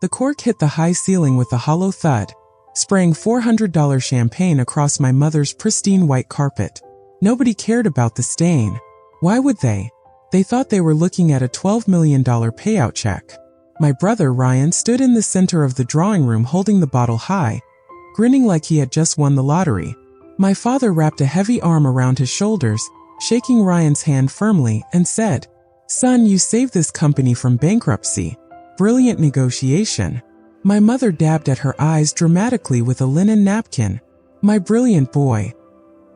The cork hit the high ceiling with a hollow thud, spraying $400 champagne across my mother's pristine white carpet. Nobody cared about the stain. Why would they? They thought they were looking at a $12 million payout check. My brother Ryan stood in the center of the drawing room holding the bottle high, grinning like he had just won the lottery. My father wrapped a heavy arm around his shoulders, shaking Ryan's hand firmly, and said, "Son, you saved this company from bankruptcy. Brilliant negotiation." My mother dabbed at her eyes dramatically with a linen napkin. My brilliant boy.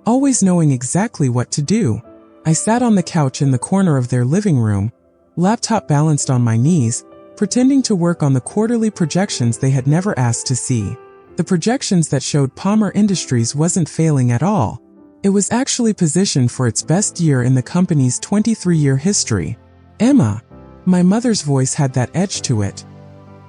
Always knowing exactly what to do. I sat on the couch in the corner of their living room, laptop balanced on my knees, pretending to work on the quarterly projections they had never asked to see. The projections that showed Palmer Industries wasn't failing at all. It was actually positioned for its best year in the company's 23-year history. "Emma." My mother's voice had that edge to it.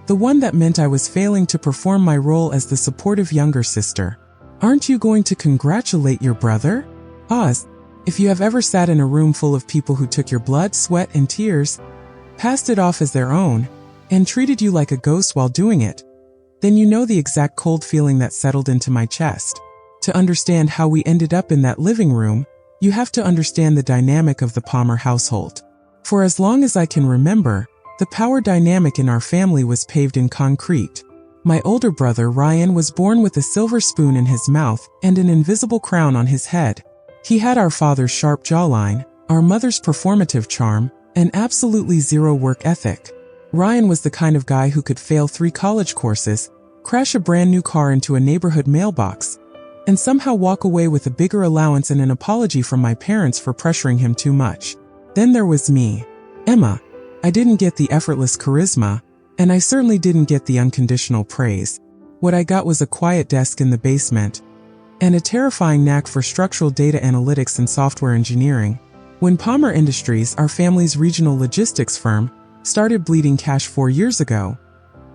The one that meant I was failing to perform my role as the supportive younger sister. "Aren't you going to congratulate your brother?" Pause. If you have ever sat in a room full of people who took your blood, sweat, and tears, passed it off as their own, and treated you like a ghost while doing it, then you know the exact cold feeling that settled into my chest. To understand how we ended up in that living room, you have to understand the dynamic of the Palmer household. For as long as I can remember, the power dynamic in our family was paved in concrete. My older brother Ryan was born with a silver spoon in his mouth and an invisible crown on his head. He had our father's sharp jawline, our mother's performative charm, and absolutely zero work ethic. Ryan was the kind of guy who could fail 3 college courses, crash a brand new car into a neighborhood mailbox, and somehow walk away with a bigger allowance and an apology from my parents for pressuring him too much. Then there was me, Emma. I didn't get the effortless charisma, and I certainly didn't get the unconditional praise. What I got was a quiet desk in the basement, and a terrifying knack for structural data analytics and software engineering. When Palmer Industries, our family's regional logistics firm, started bleeding cash 4 years ago,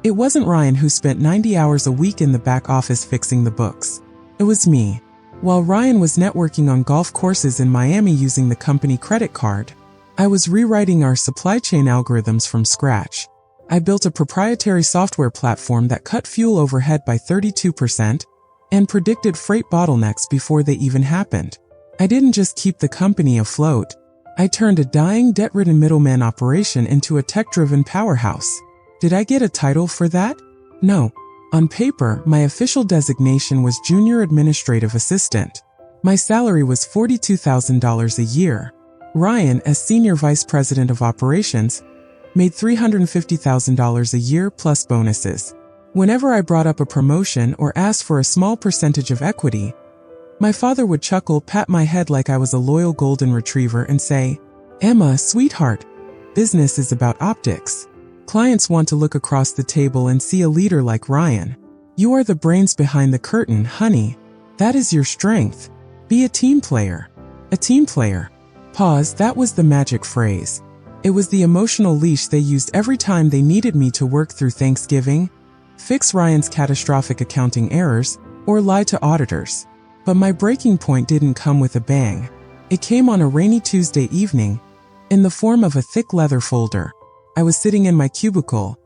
it wasn't Ryan who spent 90 hours a week in the back office fixing the books. It was me. While Ryan was networking on golf courses in Miami using the company credit card, I was rewriting our supply chain algorithms from scratch. I built a proprietary software platform that cut fuel overhead by 32% and predicted freight bottlenecks before they even happened. I didn't just keep the company afloat. I turned a dying, debt-ridden middleman operation into a tech-driven powerhouse. Did I get a title for that? No. On paper, my official designation was Junior Administrative Assistant. My salary was $42,000 a year. Ryan, as Senior Vice President of Operations, made $350,000 a year plus bonuses. Whenever I brought up a promotion or asked for a small percentage of equity, my father would chuckle, pat my head like I was a loyal golden retriever, and say, "Emma, sweetheart, business is about optics. Clients want to look across the table and see a leader like Ryan. You are the brains behind the curtain, honey. That is your strength. Be a team player." A team player. Pause, that was the magic phrase. It was the emotional leash they used every time they needed me to work through Thanksgiving, fix Ryan's catastrophic accounting errors, or lie to auditors. But my breaking point didn't come with a bang. It came on a rainy Tuesday evening, in the form of a thick leather folder. I was sitting in my cubicle.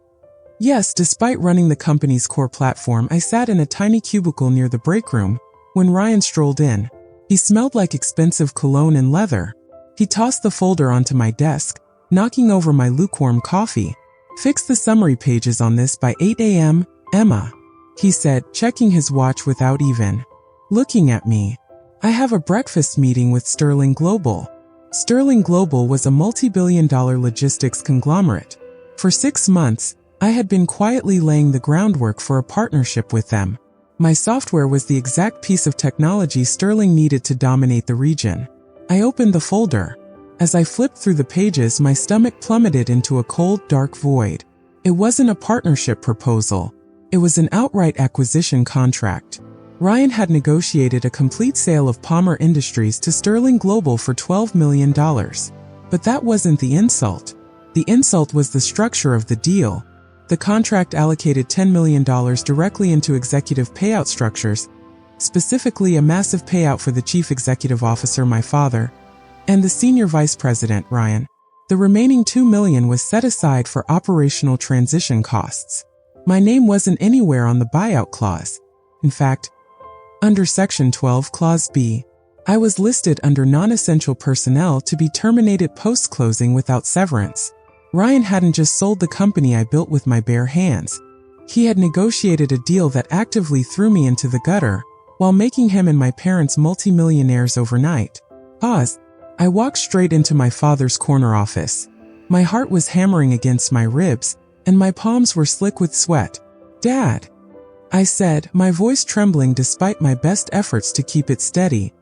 Yes, despite running the company's core platform, I sat in a tiny cubicle near the break room when Ryan strolled in. He smelled like expensive cologne and leather. He tossed the folder onto my desk, knocking over my lukewarm coffee. "Fix the summary pages on this by 8 a.m., Emma," he said, checking his watch without even looking at me. "I have a breakfast meeting with Sterling Global." Sterling Global was a multi-billion-dollar logistics conglomerate. For 6 months, I had been quietly laying the groundwork for a partnership with them. My software was the exact piece of technology Sterling needed to dominate the region. I opened the folder. As I flipped through the pages, my stomach plummeted into a cold, dark void. It wasn't a partnership proposal. It was an outright acquisition contract. Ryan had negotiated a complete sale of Palmer Industries to Sterling Global for $12 million. But that wasn't the insult. The insult was the structure of the deal. The contract allocated $10 million directly into executive payout structures, specifically a massive payout for the chief executive officer, my father, and the senior vice president, Ryan. The remaining $2 million was set aside for operational transition costs. My name wasn't anywhere on the buyout clause. In fact, under Section 12, Clause B, I was listed under non-essential personnel to be terminated post-closing without severance. Ryan hadn't just sold the company I built with my bare hands. He had negotiated a deal that actively threw me into the gutter, while making him and my parents multimillionaires overnight. Pause. I walked straight into my father's corner office. My heart was hammering against my ribs, and my palms were slick with sweat. "Dad," I said, my voice trembling despite my best efforts to keep it steady.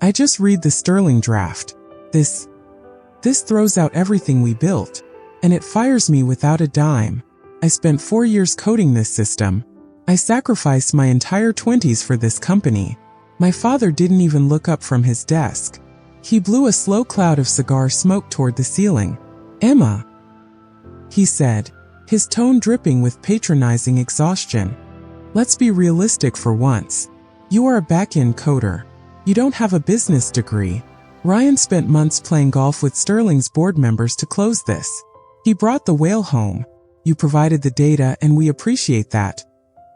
"I just read the Sterling draft. This throws out everything we built, and it fires me without a dime. I spent 4 years coding this system. I sacrificed my entire 20s for this company." My father didn't even look up from his desk. He blew a slow cloud of cigar smoke toward the ceiling. "Emma," he said, his tone dripping with patronizing exhaustion. "Let's be realistic for once. You are a back-end coder. You don't have a business degree." Ryan spent months playing golf with Sterling's board members to close this. He brought the whale home. "You provided the data and we appreciate that.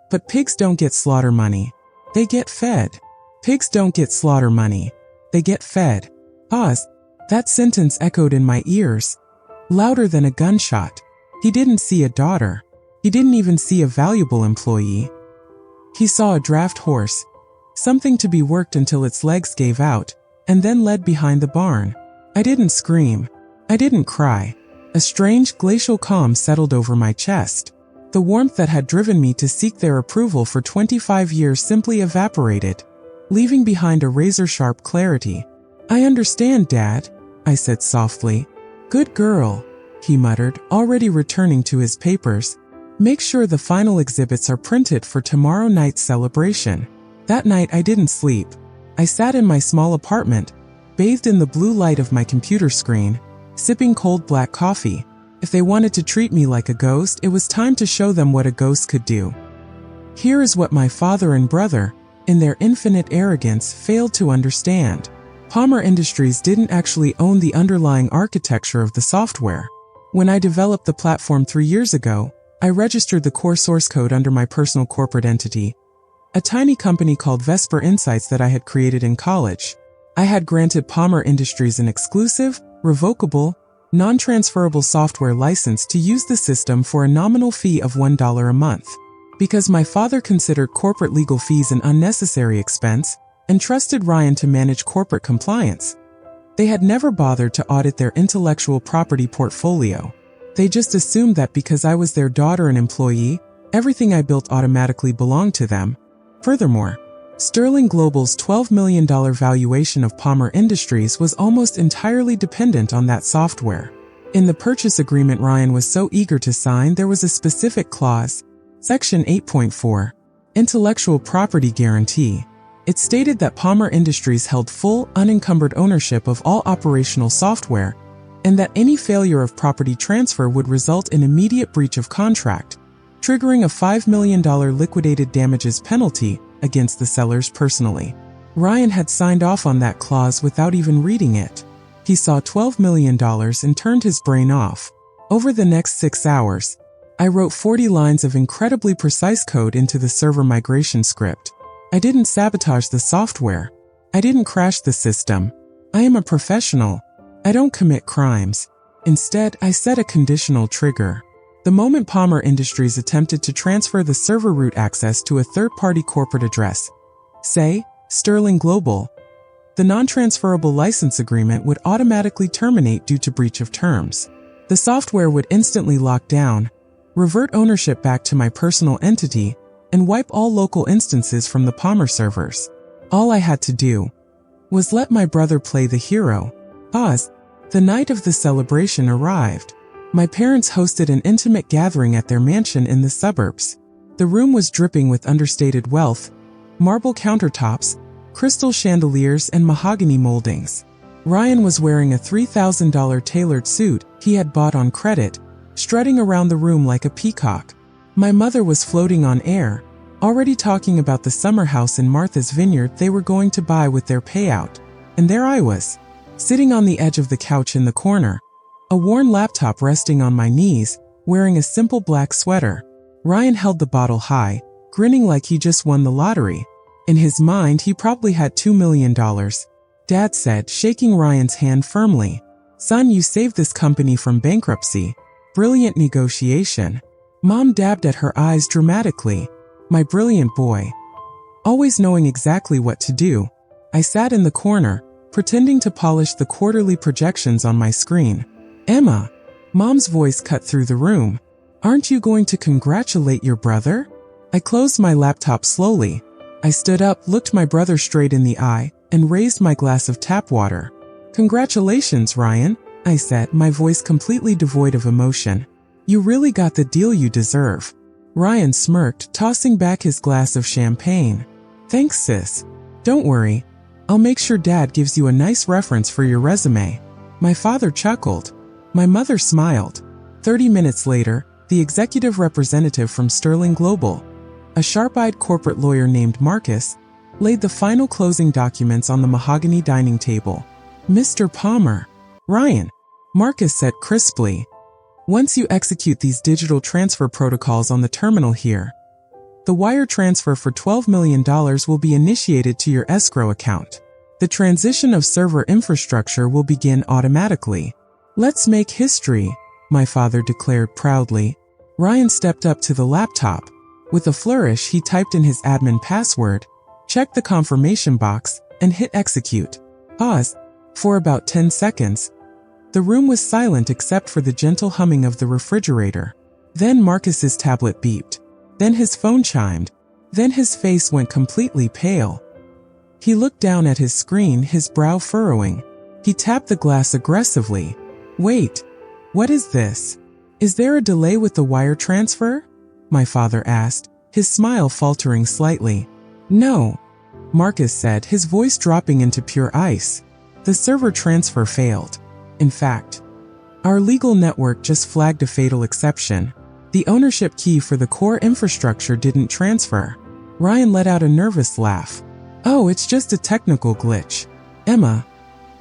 But pigs don't get slaughter money. They get fed. Pigs don't get slaughter money. They get fed." Pause. That sentence echoed in my ears, louder than a gunshot. He didn't see a daughter. He didn't even see a valuable employee. He saw a draft horse, something to be worked until its legs gave out, and then led behind the barn. I didn't scream. I didn't cry. A strange glacial calm settled over my chest. The warmth that had driven me to seek their approval for 25 years simply evaporated, leaving behind a razor-sharp clarity. "I understand, Dad," I said softly. "Good girl," he muttered, already returning to his papers. "Make sure the final exhibits are printed for tomorrow night's celebration." That night I didn't sleep. I sat in my small apartment, bathed in the blue light of my computer screen, sipping cold black coffee. If they wanted to treat me like a ghost, it was time to show them what a ghost could do. Here is what my father and brother, in their infinite arrogance, failed to understand. Palmer Industries didn't actually own the underlying architecture of the software. When I developed the platform 3 years ago, I registered the core source code under my personal corporate entity, a tiny company called Vesper Insights that I had created in college. I had granted Palmer Industries an exclusive, revocable, non-transferable software license to use the system for a nominal fee of $1 a month. Because my father considered corporate legal fees an unnecessary expense and trusted Ryan to manage corporate compliance, they had never bothered to audit their intellectual property portfolio. They just assumed that because I was their daughter and employee, everything I built automatically belonged to them. Furthermore, Sterling Global's $12 million valuation of Palmer Industries was almost entirely dependent on that software. In the purchase agreement Ryan was so eager to sign, there was a specific clause, Section 8.4, Intellectual Property Guarantee. It stated that Palmer Industries held full, unencumbered ownership of all operational software, and that any failure of property transfer would result in immediate breach of contract, triggering a $5 million liquidated damages penalty against the sellers personally. Ryan had signed off on that clause without even reading it. He saw $12 million and turned his brain off. Over the next 6 hours, I wrote 40 lines of incredibly precise code into the server migration script. I didn't sabotage the software. I didn't crash the system. I am a professional. I don't commit crimes. Instead, I set a conditional trigger. The moment Palmer Industries attempted to transfer the server root access to a third-party corporate address, say, Sterling Global, the non-transferable license agreement would automatically terminate due to breach of terms. The software would instantly lock down, revert ownership back to my personal entity, and wipe all local instances from the Palmer servers. All I had to do was let my brother play the hero. Pause. The night of the celebration arrived. My parents hosted an intimate gathering at their mansion in the suburbs. The room was dripping with understated wealth, marble countertops, crystal chandeliers, and mahogany moldings. Ryan was wearing a $3,000 tailored suit he had bought on credit, strutting around the room like a peacock. My mother was floating on air, already talking about the summer house in Martha's Vineyard they were going to buy with their payout. And there I was, sitting on the edge of the couch in the corner, a worn laptop resting on my knees, wearing a simple black sweater. Ryan held the bottle high, grinning like he just won the lottery. In his mind, he probably had $2 million. Dad said, shaking Ryan's hand firmly. Son, you saved this company from bankruptcy. Brilliant negotiation. Mom dabbed at her eyes dramatically. My brilliant boy. Always knowing exactly what to do. I sat in the corner, pretending to polish the quarterly projections on my screen. Emma. Mom's voice cut through the room. Aren't you going to congratulate your brother? I closed my laptop slowly. I stood up, looked my brother straight in the eye, and raised my glass of tap water. Congratulations, Ryan, I said, my voice completely devoid of emotion. You really got the deal you deserve. Ryan smirked, tossing back his glass of champagne. Thanks, sis. Don't worry. I'll make sure Dad gives you a nice reference for your resume. My father chuckled. My mother smiled. 30 minutes later, the executive representative from Sterling Global, a sharp-eyed corporate lawyer named Marcus, laid the final closing documents on the mahogany dining table. Mr. Palmer. Ryan, Marcus said crisply. Once you execute these digital transfer protocols on the terminal here, the wire transfer for $12 million will be initiated to your escrow account. The transition of server infrastructure will begin automatically. Let's make history, my father declared proudly. Ryan stepped up to the laptop. With a flourish, he typed in his admin password, checked the confirmation box, and hit execute. Pause. For about 10 seconds, the room was silent except for the gentle humming of the refrigerator. Then Marcus's tablet beeped. Then his phone chimed. Then his face went completely pale. He looked down at his screen, his brow furrowing. He tapped the glass aggressively. Wait, what is this? Is there a delay with the wire transfer? My father asked, his smile faltering slightly. No, Marcus said, his voice dropping into pure ice. The server transfer failed. In fact, our legal network just flagged a fatal exception. The ownership key for the core infrastructure didn't transfer. Ryan let out a nervous laugh. Oh, it's just a technical glitch. Emma,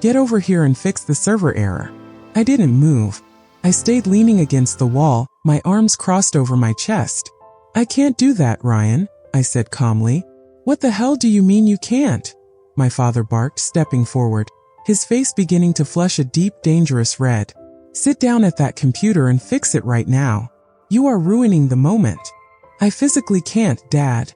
get over here and fix the server error. I didn't move. I stayed leaning against the wall, my arms crossed over my chest. I can't do that, Ryan, I said calmly. What the hell do you mean you can't? My father barked, stepping forward, his face beginning to flush a deep, dangerous red. Sit down at that computer and fix it right now. You are ruining the moment. I physically can't, Dad,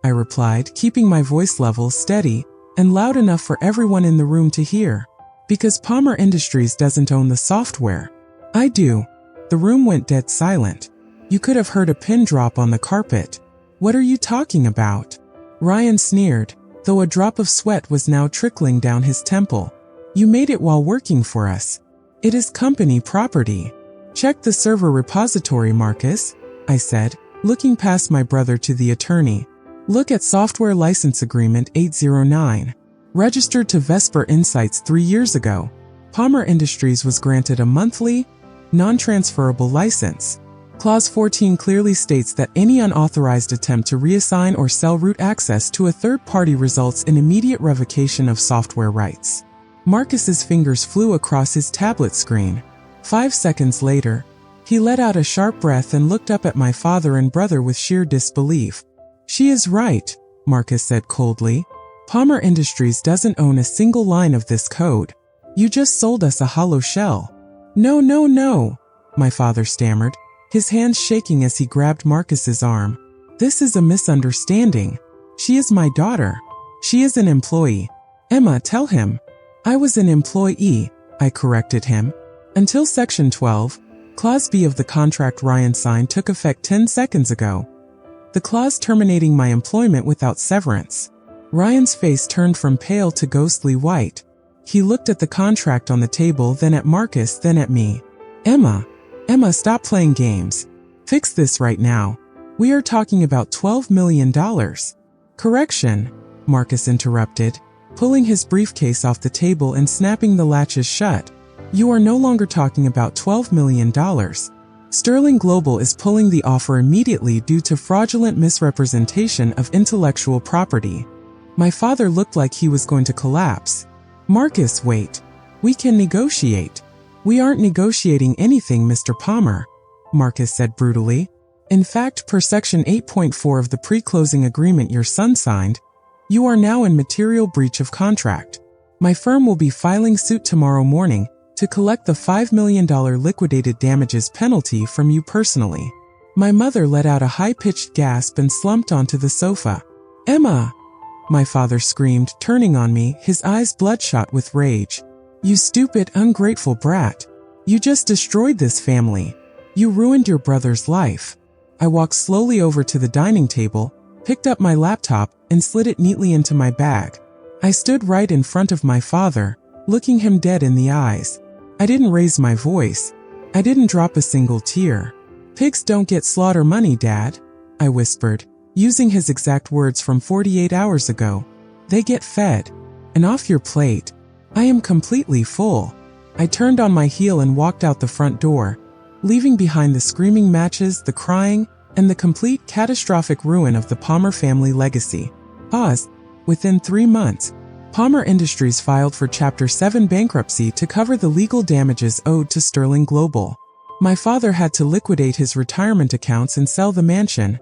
I replied, keeping my voice level steady and loud enough for everyone in the room to hear. Because Palmer Industries doesn't own the software. I do. The room went dead silent. You could have heard a pin drop on the carpet. What are you talking about? Ryan sneered, though a drop of sweat was now trickling down his temple. You made it while working for us. It is company property. Check the server repository, Marcus, I said, looking past my brother to the attorney. Look at Software License Agreement 809. Registered to Vesper Insights 3 years ago. Palmer Industries was granted a monthly, non-transferable license. Clause 14 clearly states that any unauthorized attempt to reassign or sell root access to a third party results in immediate revocation of software rights. Marcus's fingers flew across his tablet screen. 5 seconds later, he let out a sharp breath and looked up at my father and brother with sheer disbelief. She is right, Marcus said coldly. Palmer Industries doesn't own a single line of this code. You just sold us a hollow shell. No, no, no, my father stammered, his hands shaking as he grabbed Marcus's arm. This is a misunderstanding. She is my daughter. She is an employee. Emma, tell him. I was an employee, I corrected him. Until Section 12, Clause B of the contract Ryan signed took effect 10 seconds ago. The clause terminating my employment without severance. Ryan's face turned from pale to ghostly white. He looked at the contract on the table, then at Marcus, then at me. Emma, stop playing games. Fix this right now. We are talking about $12 million. Correction, Marcus interrupted, pulling his briefcase off the table and snapping the latches shut. You are no longer talking about $12 million. Sterling Global is pulling the offer immediately due to fraudulent misrepresentation of intellectual property. My father looked like he was going to collapse. Marcus, wait. We can negotiate. We aren't negotiating anything, Mr. Palmer, Marcus said brutally. In fact, per Section 8.4 of the pre-closing agreement your son signed, you are now in material breach of contract. My firm will be filing suit tomorrow morning to collect the $5 million liquidated damages penalty from you personally." My mother let out a high-pitched gasp and slumped onto the sofa. "Emma!" my father screamed, turning on me, his eyes bloodshot with rage. "You stupid, ungrateful brat. You just destroyed this family. You ruined your brother's life." I walked slowly over to the dining table, picked up my laptop, and slid it neatly into my bag. I stood right in front of my father, looking him dead in the eyes. I didn't raise my voice. I didn't drop a single tear. "Pigs don't get slaughter money, Dad," I whispered, using his exact words from 48 hours ago. "They get fed. And off your plate. I am completely full." I turned on my heel and walked out the front door, leaving behind the screaming matches, the crying, and the complete catastrophic ruin of the Palmer family legacy. Pause. Within 3 months, Palmer Industries filed for Chapter 7 bankruptcy to cover the legal damages owed to Sterling Global. My father had to liquidate his retirement accounts and sell the mansion,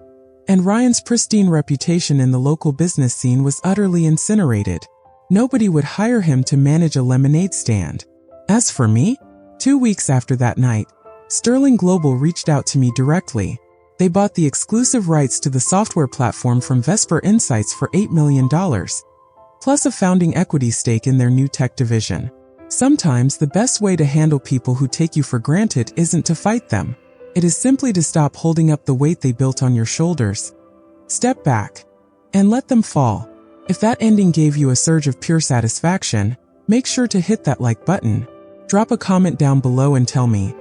and Ryan's pristine reputation in the local business scene was utterly incinerated. Nobody would hire him to manage a lemonade stand. As for me, 2 weeks after that night, Sterling Global reached out to me directly. They bought the exclusive rights to the software platform from Vesper Insights for $8 million, plus a founding equity stake in their new tech division. Sometimes the best way to handle people who take you for granted isn't to fight them. It is simply to stop holding up the weight they built on your shoulders. Step back and let them fall. If that ending gave you a surge of pure satisfaction, make sure to hit that like button. Drop a comment down below and tell me,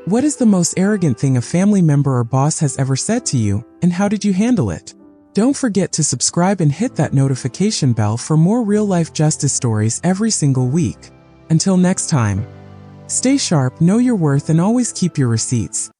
what is the most arrogant thing a family member or boss has ever said to you, and how did you handle it? Don't forget to subscribe and hit that notification bell for more real-life justice stories every single week. Until next time, stay sharp, know your worth, and always keep your receipts.